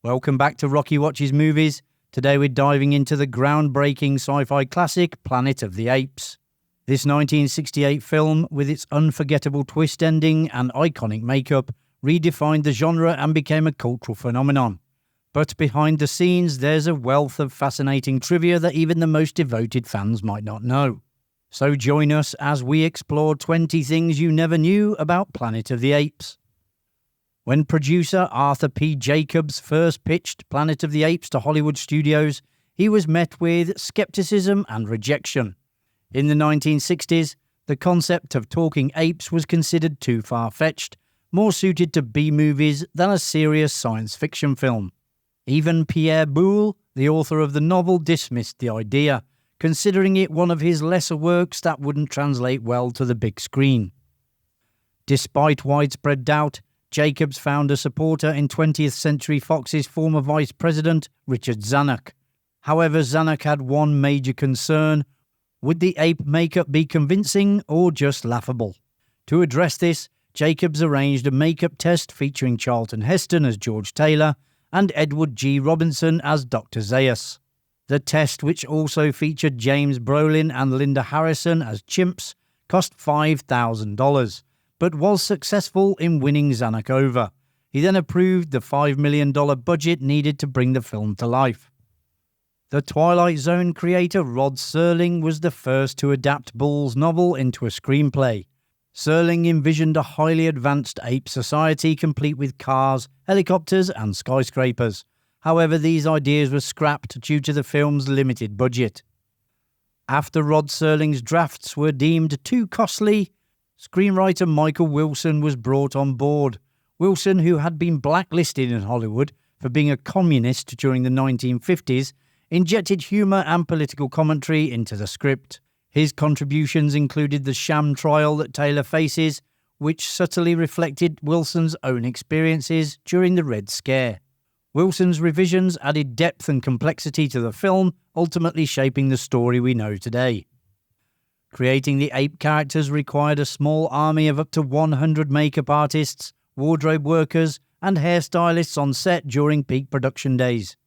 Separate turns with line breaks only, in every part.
Welcome back to Rocky Watches Movies. Today we're diving into the groundbreaking sci-fi classic Planet of the Apes. This 1968 film, with its unforgettable twist ending and iconic makeup, redefined the genre and became a cultural phenomenon. But behind the scenes, there's a wealth of fascinating trivia that even the most devoted fans might not know. So join us as we explore 20 things you never knew about Planet of the Apes. When producer Arthur P. Jacobs first pitched Planet of the Apes to Hollywood studios, he was met with skepticism and rejection. In the 1960s, the concept of talking apes was considered too far-fetched, more suited to B-movies than a serious science fiction film. Even Pierre Boulle, the author of the novel, dismissed the idea, considering it one of his lesser works that wouldn't translate well to the big screen. Despite widespread doubt, Jacobs found a supporter in 20th Century Fox's former vice president, Richard Zanuck. However, Zanuck had one major concern: would the ape makeup be convincing or just laughable? To address this, Jacobs arranged a makeup test featuring Charlton Heston as George Taylor and Edward G. Robinson as Dr. Zaius. The test, which also featured James Brolin and Linda Harrison as chimps, cost $5,000. But was successful in winning Zanuck over. He then approved the $5 million budget needed to bring the film to life. The Twilight Zone creator Rod Serling was the first to adapt Boulle's novel into a screenplay. Serling envisioned a highly advanced ape society complete with cars, helicopters and skyscrapers. However, these ideas were scrapped due to the film's limited budget. After Rod Serling's drafts were deemed too costly, screenwriter Michael Wilson was brought on board. Wilson, who had been blacklisted in Hollywood for being a communist during the 1950s, injected humour and political commentary into the script. His contributions included the sham trial that Taylor faces, which subtly reflected Wilson's own experiences during the Red Scare. Wilson's revisions added depth and complexity to the film, ultimately shaping the story we know today. Creating the ape characters required a small army of up to 100 makeup artists, wardrobe workers, and hairstylists on set during peak production days.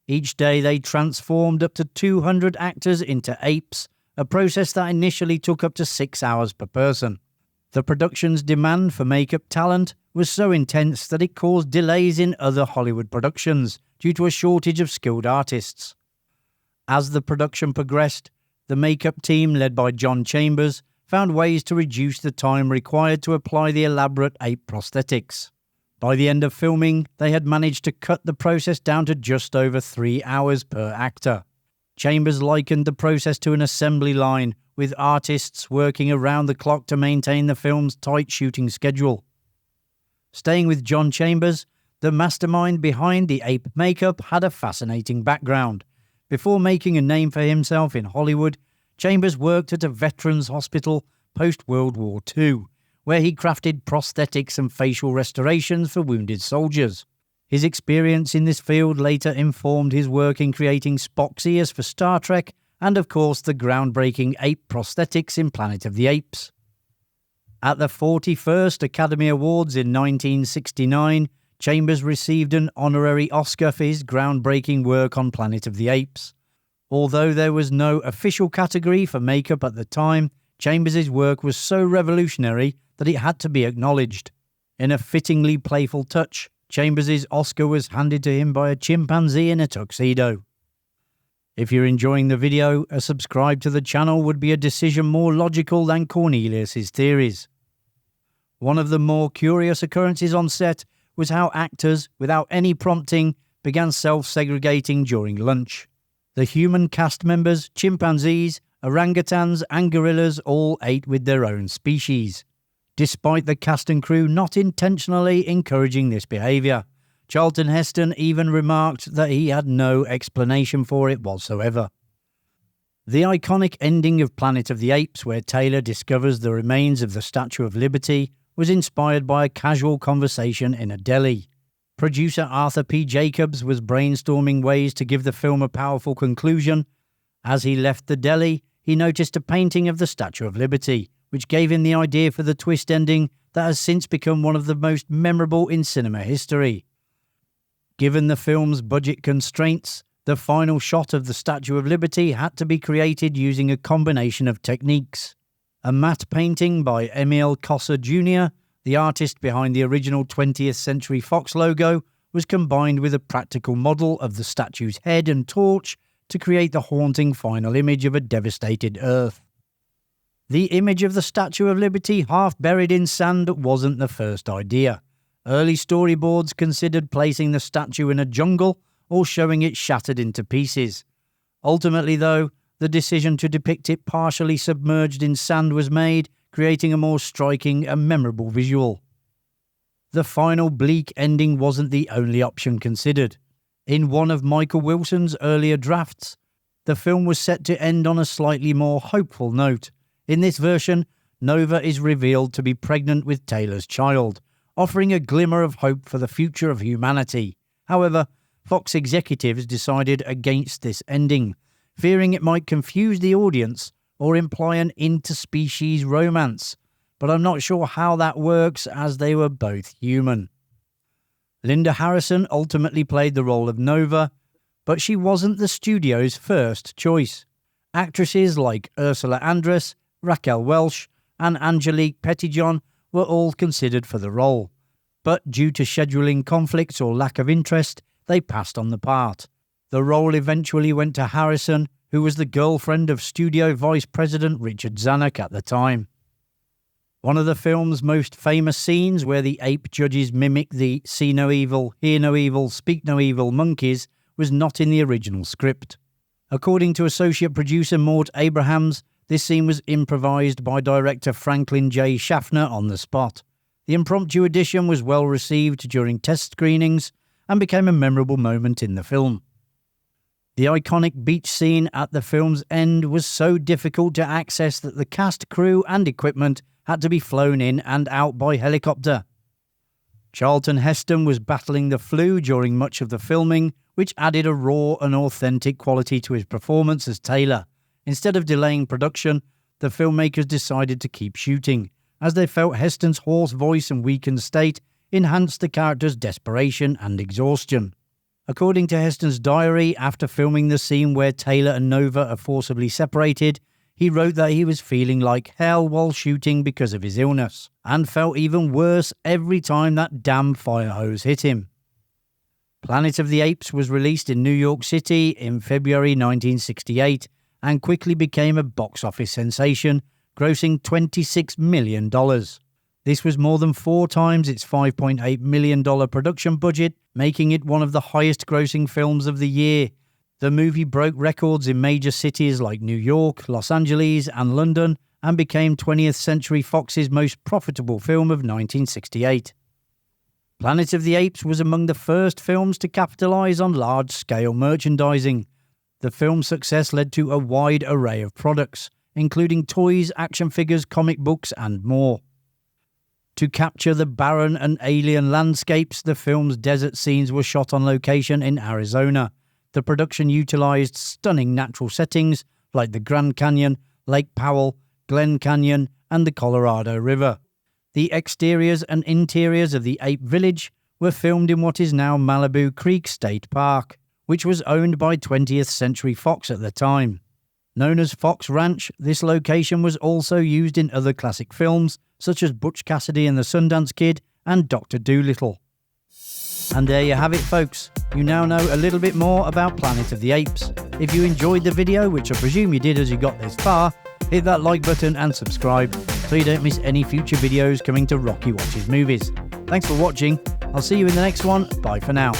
Each day they transformed up to 200 actors into apes, a process that initially took up to 6 hours per person. The production's demand for makeup talent was so intense that it caused delays in other Hollywood productions due to a shortage of skilled artists. As the production progressed, the makeup team, led by John Chambers, found ways to reduce the time required to apply the elaborate ape prosthetics. By the end of filming, they had managed to cut the process down to just over 3 hours per actor. Chambers likened the process to an assembly line, with artists working around the clock to maintain the film's tight shooting schedule. Staying with John Chambers, the mastermind behind the ape makeup had a fascinating background. Before making a name for himself in Hollywood, Chambers worked at a veterans hospital post-World War II, where he crafted prosthetics and facial restorations for wounded soldiers. His experience in this field later informed his work in creating Spock's ears for Star Trek and, of course, the groundbreaking ape prosthetics in Planet of the Apes. At the 41st Academy Awards in 1969, Chambers received an honorary Oscar for his groundbreaking work on Planet of the Apes. Although there was no official category for makeup at the time, Chambers' work was so revolutionary that it had to be acknowledged. In a fittingly playful touch, Chambers' Oscar was handed to him by a chimpanzee in a tuxedo. If you're enjoying the video, a subscribe to the channel would be a decision more logical than Cornelius's theories. One of the more curious occurrences on set was how actors, without any prompting, began self-segregating during lunch. The human cast members, chimpanzees, orangutans and gorillas all ate with their own species, despite the cast and crew not intentionally encouraging this behaviour. Charlton Heston even remarked that he had no explanation for it whatsoever. The iconic ending of Planet of the Apes, where Taylor discovers the remains of the Statue of Liberty, was inspired by a casual conversation in a deli. Producer Arthur P. Jacobs was brainstorming ways to give the film a powerful conclusion. As he left the deli, he noticed a painting of the Statue of Liberty, which gave him the idea for the twist ending that has since become one of the most memorable in cinema history. Given the film's budget constraints, the final shot of the Statue of Liberty had to be created using a combination of techniques. A matte painting by Emil Cossa Jr., the artist behind the original 20th Century Fox logo, was combined with a practical model of the statue's head and torch to create the haunting final image of a devastated Earth. The image of the Statue of Liberty half buried in sand wasn't the first idea. Early storyboards considered placing the statue in a jungle or showing it shattered into pieces. Ultimately, though, the decision to depict it partially submerged in sand was made, creating a more striking and memorable visual. The final bleak ending wasn't the only option considered. In one of Michael Wilson's earlier drafts, the film was set to end on a slightly more hopeful note. In this version, Nova is revealed to be pregnant with Taylor's child, offering a glimmer of hope for the future of humanity. However, Fox executives decided against this ending, fearing it might confuse the audience or imply an interspecies romance, but I'm not sure how that works as they were both human. Linda Harrison ultimately played the role of Nova, but she wasn't the studio's first choice. Actresses like Ursula Andress, Raquel Welch, and Angelique Petitjean were all considered for the role, but due to scheduling conflicts or lack of interest, they passed on the part. The role eventually went to Harrison, who was the girlfriend of studio vice president Richard Zanuck at the time. One of the film's most famous scenes, where the ape judges mimic the see no evil, hear no evil, speak no evil monkeys, was not in the original script. According to associate producer Mort Abrahams, this scene was improvised by director Franklin J. Schaffner on the spot. The impromptu addition was well received during test screenings and became a memorable moment in the film. The iconic beach scene at the film's end was so difficult to access that the cast, crew and equipment had to be flown in and out by helicopter. Charlton Heston was battling the flu during much of the filming, which added a raw and authentic quality to his performance as Taylor. Instead of delaying production, the filmmakers decided to keep shooting, as they felt Heston's hoarse voice and weakened state enhanced the character's desperation and exhaustion. According to Heston's diary, after filming the scene where Taylor and Nova are forcibly separated, he wrote that he was feeling like hell while shooting because of his illness, and felt even worse every time that damn fire hose hit him. Planet of the Apes was released in New York City in February 1968 and quickly became a box office sensation, grossing $26 million. This was more than 4 times its $5.8 million production budget, making it one of the highest-grossing films of the year. The movie broke records in major cities like New York, Los Angeles, and London, and became 20th Century Fox's most profitable film of 1968. Planet of the Apes was among the first films to capitalize on large-scale merchandising. The film's success led to a wide array of products, including toys, action figures, comic books, and more. To capture the barren and alien landscapes, the film's desert scenes were shot on location in Arizona. The production utilized stunning natural settings like the Grand Canyon, Lake Powell, Glen Canyon, and the Colorado River. The exteriors and interiors of the Ape Village were filmed in what is now Malibu Creek State Park, which was owned by 20th Century Fox at the time. Known as Fox Ranch, this location was also used in other classic films such as Butch Cassidy and the Sundance Kid and Dr. Dolittle. And there you have it, folks. You now know a little bit more about Planet of the Apes. If you enjoyed the video, which I presume you did as you got this far, hit that like button and subscribe so you don't miss any future videos coming to Rocky Watches Movies. Thanks for watching. I'll see you in the next one. Bye for now.